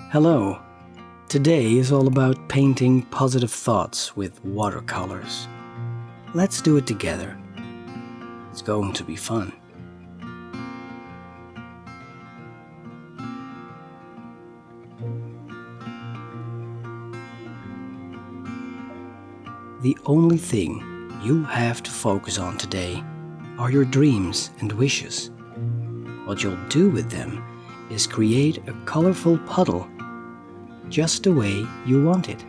Hello! Today is all about painting positive thoughts with watercolors. Let's do it together. It's going to be fun. The only thing you have to focus on today are your dreams and wishes. What you'll do with them is create a colorful puddle just the way you want it.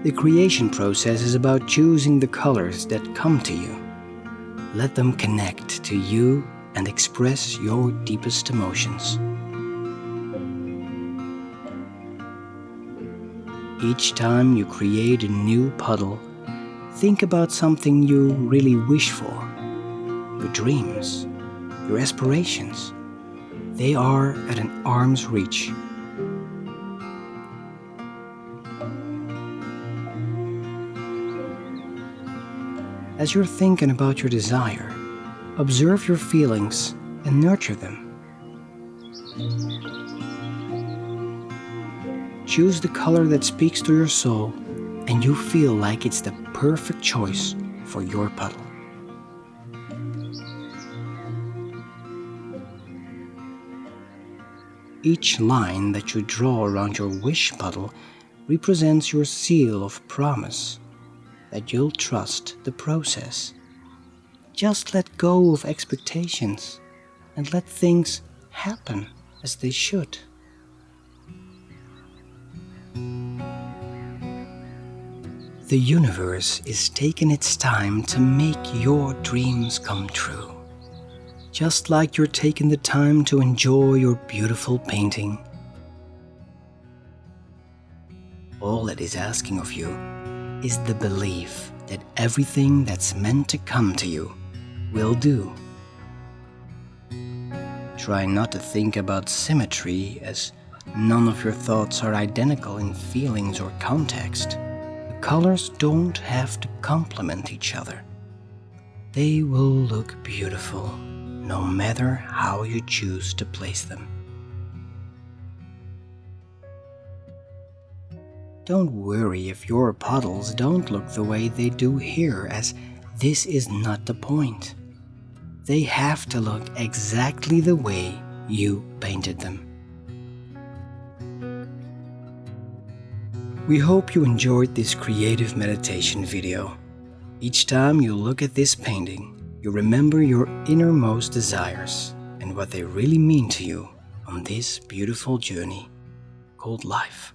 The creation process is about choosing the colors that come to you. Let them connect to you and express your deepest emotions. Each time you create a new puddle, think about something you really wish for. Your dreams, your aspirations. They are at an arm's reach. As you're thinking about your desire, observe your feelings and nurture them. Choose the color that speaks to your soul and you feel like it's the perfect choice for your puddle. Each line that you draw around your wish puddle represents your seal of promise that you'll trust the process. Just let go of expectations and let things happen as they should. The universe is taking its time to make your dreams come true. Just like you're taking the time to enjoy your beautiful painting. All it is asking of you is the belief that everything that's meant to come to you will do. Try not to think about symmetry, as none of your thoughts are identical in feelings or context. The colors don't have to complement each other. They will look beautiful, no matter how you choose to place them. Don't worry if your puddles don't look the way they do here, as this is not the point. They have to look exactly the way you painted them. We hope you enjoyed this creative meditation video. Each time you look at this painting, you remember your innermost desires and what they really mean to you on this beautiful journey called life.